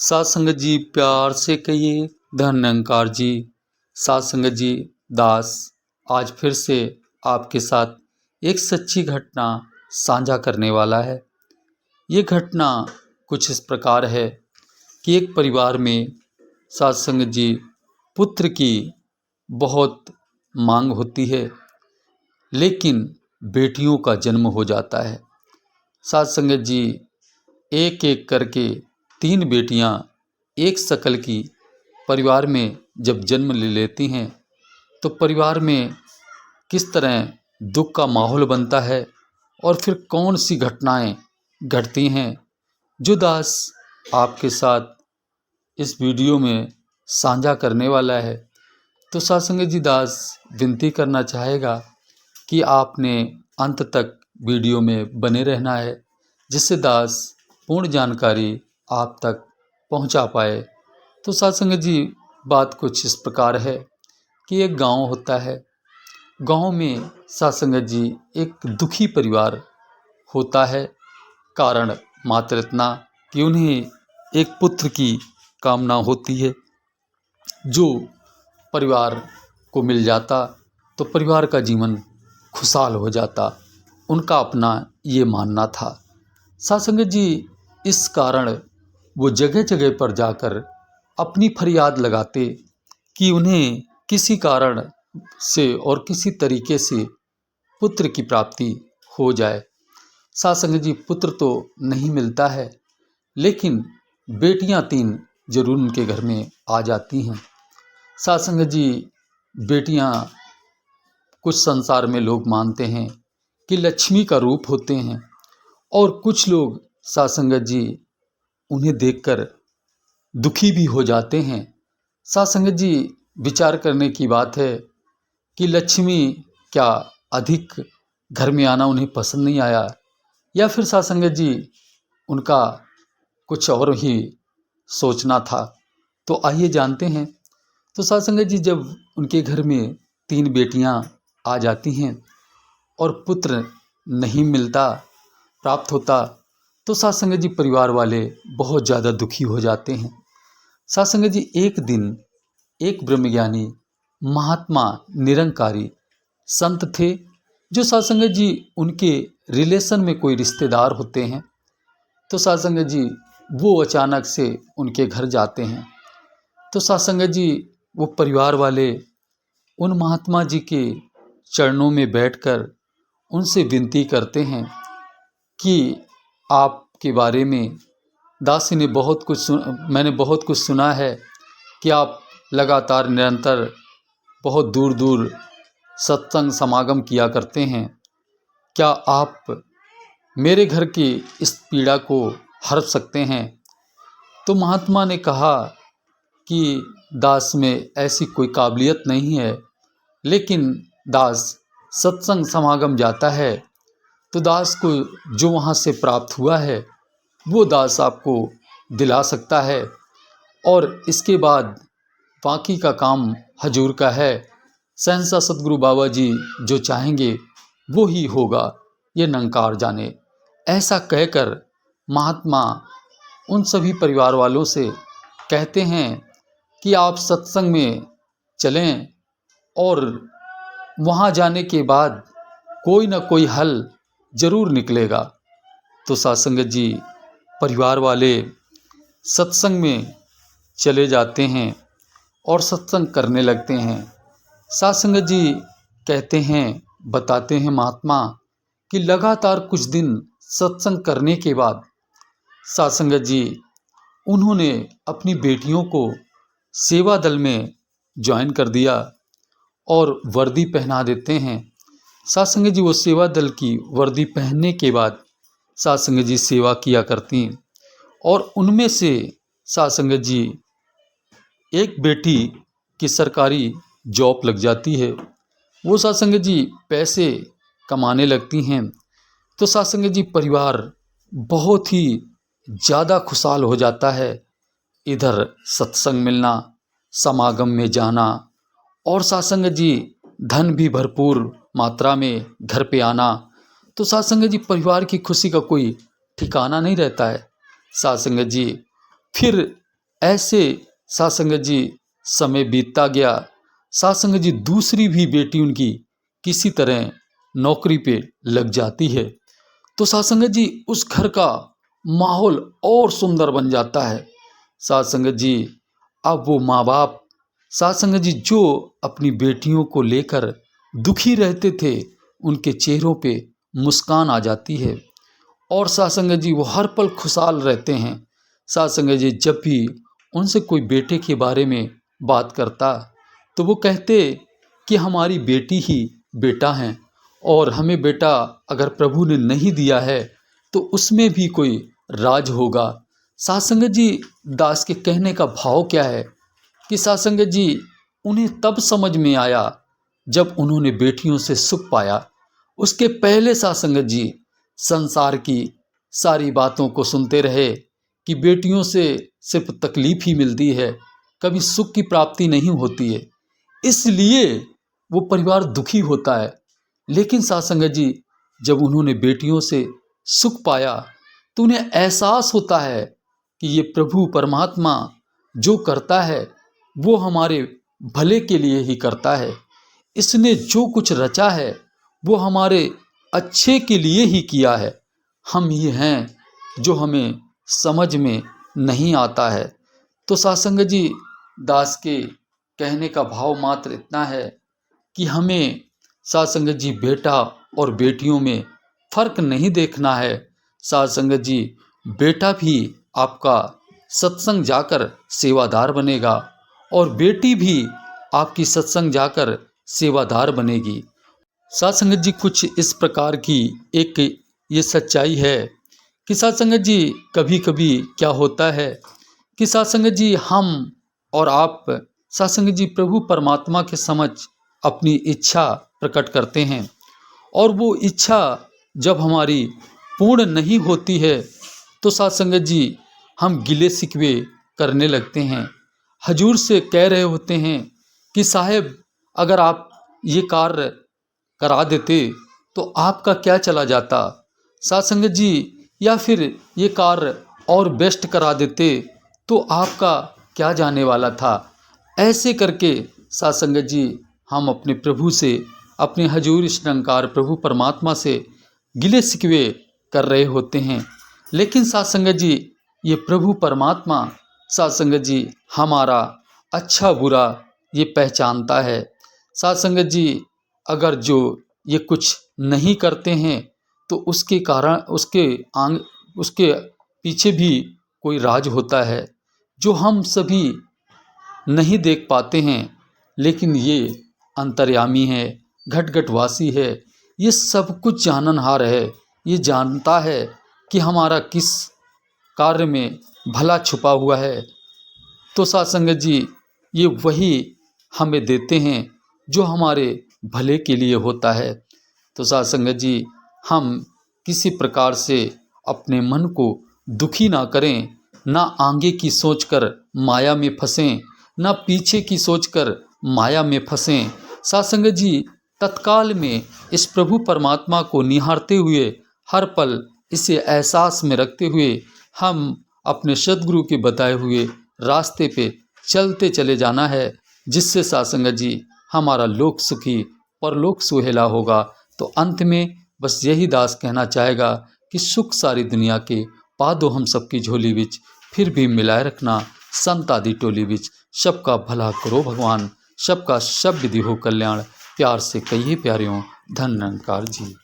सात संगत जी प्यार से कहिए धन निरंकार जी। सात संगत जी दास आज फिर से आपके साथ एक सच्ची घटना साझा करने वाला है। ये घटना कुछ इस प्रकार है कि एक परिवार में सात संगत जी पुत्र की बहुत मांग होती है, लेकिन बेटियों का जन्म हो जाता है। सात संगत जी एक एक करके 3 बेटियां एक शकल की परिवार में जब जन्म ले लेती हैं तो परिवार में किस तरह दुख का माहौल बनता है और फिर कौन सी घटनाएं घटती हैं जो दास आपके साथ इस वीडियो में साझा करने वाला है। तो सात संगत जी दास विनती करना चाहेगा कि आपने अंत तक वीडियो में बने रहना है, जिससे दास पूर्ण जानकारी आप तक पहुंचा पाए। तो सात संगत जी बात कुछ इस प्रकार है कि एक गांव होता है। गांव में सात संगत जी एक दुखी परिवार होता है। कारण मात्र इतना कि उन्हें एक पुत्र की कामना होती है। जो परिवार को मिल जाता तो परिवार का जीवन खुशहाल हो जाता, उनका अपना ये मानना था। सात संगत जी इस कारण वो जगह जगह पर जाकर अपनी फरियाद लगाते कि उन्हें किसी कारण से और किसी तरीके से पुत्र की प्राप्ति हो जाए। सात संगत जी पुत्र तो नहीं मिलता है, लेकिन बेटियां 3 जरूर उनके घर में आ जाती हैं। सात संगत जी बेटियां कुछ संसार में लोग मानते हैं कि लक्ष्मी का रूप होते हैं, और कुछ लोग सात संगत जी उन्हें देखकर दुखी भी हो जाते हैं। सात संगत जी विचार करने की बात है कि लक्ष्मी क्या अधिक घर में आना उन्हें पसंद नहीं आया, या फिर सात संगत जी उनका कुछ और ही सोचना था। तो आइए जानते हैं। तो सात संगत जी जब उनके घर में 3 बेटियां आ जाती हैं और पुत्र नहीं मिलता, प्राप्त होता, तो सात संगत जी परिवार वाले बहुत ज़्यादा दुखी हो जाते हैं। सात संगत जी एक दिन एक ब्रह्मज्ञानी महात्मा निरंकारी संत थे, जो सात संगत जी उनके रिलेशन में कोई रिश्तेदार होते हैं। तो सात संगत जी वो अचानक से उनके घर जाते हैं। तो सात संगत जी वो परिवार वाले उन महात्मा जी के चरणों में बैठकर उनसे विनती करते हैं कि आपके बारे में दासी ने मैंने बहुत कुछ सुना है कि आप लगातार निरंतर बहुत दूर दूर सत्संग समागम किया करते हैं। क्या आप मेरे घर की इस पीड़ा को हर सकते हैं? तो महात्मा ने कहा कि दास में ऐसी कोई काबिलियत नहीं है, लेकिन दास सत्संग समागम जाता है तो दास को जो वहाँ से प्राप्त हुआ है वो दास आपको दिला सकता है, और इसके बाद बाकी का काम हजूर का है। सहनसा सतगुरु बाबा जी जो चाहेंगे वो ही होगा, ये निरंकार जाने। ऐसा कहकर महात्मा उन सभी परिवार वालों से कहते हैं कि आप सत्संग में चलें, और वहाँ जाने के बाद कोई ना कोई हल जरूर निकलेगा। तो सात संगत जी परिवार वाले सत्संग में चले जाते हैं और सत्संग करने लगते हैं। सात संगत जी कहते हैं, बताते हैं महात्मा कि लगातार कुछ दिन सत्संग करने के बाद सात संगत जी उन्होंने अपनी बेटियों को सेवा दल में ज्वाइन कर दिया और वर्दी पहना देते हैं। सात संगत जी वो सेवा दल की वर्दी पहनने के बाद सात संगत जी सेवा किया करती, और उनमें से सात संगत जी एक बेटी की सरकारी जॉब लग जाती है। वो सात संगत जी पैसे कमाने लगती हैं। तो सात संगत जी परिवार बहुत ही ज़्यादा खुशहाल हो जाता है। इधर सत्संग मिलना, समागम में जाना, और सात संगत जी धन भी भरपूर मात्रा में घर पे आना। तो सात संगत जी परिवार की खुशी का कोई ठिकाना नहीं रहता है। सात संगत जी फिर ऐसे साध संगत जी समय बीतता गया। साध संगत जी दूसरी भी बेटी उनकी किसी तरह नौकरी पे लग जाती है। तो साध संगत जी उस घर का माहौल और सुंदर बन जाता है। साध संगत जी अब वो माँ बाप साध संगत जी जो अपनी बेटियों को लेकर दुखी रहते थे, उनके चेहरों पे मुस्कान आ जाती है और साध संगत जी वो हर पल खुशहाल रहते हैं। साध संगत जी जब भी उनसे कोई बेटे के बारे में बात करता तो वो कहते कि हमारी बेटी ही बेटा हैं और हमें बेटा अगर प्रभु ने नहीं दिया है तो उसमें भी कोई राज होगा। साध संगत जी दास के कहने का भाव क्या है कि साध संगत जी उन्हें तब समझ में आया जब उन्होंने बेटियों से सुख पाया। उसके पहले साध संगत जी संसार की सारी बातों को सुनते रहे कि बेटियों से सिर्फ तकलीफ ही मिलती है, कभी सुख की प्राप्ति नहीं होती है, इसलिए वो परिवार दुखी होता है। लेकिन साध संगत जी जब उन्होंने बेटियों से सुख पाया तो उन्हें एहसास होता है कि ये प्रभु परमात्मा जो करता है वो हमारे भले के लिए ही करता है। इसने जो कुछ रचा है वो हमारे अच्छे के लिए ही किया है। हम ये हैं जो हमें समझ में नहीं आता है। तो साध संगत जी दास के कहने का भाव मात्र इतना है कि हमें साध संगत जी बेटा और बेटियों में फर्क नहीं देखना है। साध संगत जी बेटा भी आपका सत्संग जाकर सेवादार बनेगा और बेटी भी आपकी सत्संग जाकर सेवादार बनेगी। साध संगत जी कुछ इस प्रकार की एक ये सच्चाई है कि साध संगत जी कभी कभी क्या होता है कि साध संगत जी हम और आप साध संगत जी प्रभु परमात्मा के समक्ष अपनी इच्छा प्रकट करते हैं और वो इच्छा जब हमारी पूर्ण नहीं होती है तो साध संगत जी हम गिले शिकवे करने लगते हैं, हजूर से कह रहे होते हैं कि साहब अगर आप ये कार्य करा देते तो आपका क्या चला जाता, साध संगत जी या फिर ये कार्य और बेस्ट करा देते तो आपका क्या जाने वाला था। ऐसे करके साध संगत जी हम अपने प्रभु से, अपने हजूर इस निरंकार प्रभु परमात्मा से गिले शिकवे कर रहे होते हैं। लेकिन साध संगत जी ये प्रभु परमात्मा साध संगत जी हमारा अच्छा बुरा ये पहचानता है। साध संगत जी अगर जो ये कुछ नहीं करते हैं तो उसके कारण उसके पीछे भी कोई राज होता है जो हम सभी नहीं देख पाते हैं, लेकिन ये अंतर्यामी है, घट घट वासी है, ये सब कुछ जाननहार है, ये जानता है कि हमारा किस कार्य में भला छुपा हुआ है। तो साध संगत जी ये वही हमें देते हैं जो हमारे भले के लिए होता है। तो साध संगत जी हम किसी प्रकार से अपने मन को दुखी ना करें, ना आगे की सोचकर माया में फंसें, ना पीछे की सोचकर माया में फंसें। साध संगत जी तत्काल में इस प्रभु परमात्मा को निहारते हुए हर पल इसे एहसास में रखते हुए हम अपने सद्गुरु के बताए हुए रास्ते पे चलते चले जाना है, जिससे साध संगत जी हमारा लोक सुखी परलोक सुहेला होगा। तो अंत में बस यही दास कहना चाहेगा कि सुख सारी दुनिया के पा दो हम सबकी झोली विच, फिर भी मिलाए रखना संत आदि टोली विच। सबका भला करो भगवान, सबका सब विधि हो कल्याण, प्यार से कहिए प्यारियों धन निरंकार जी।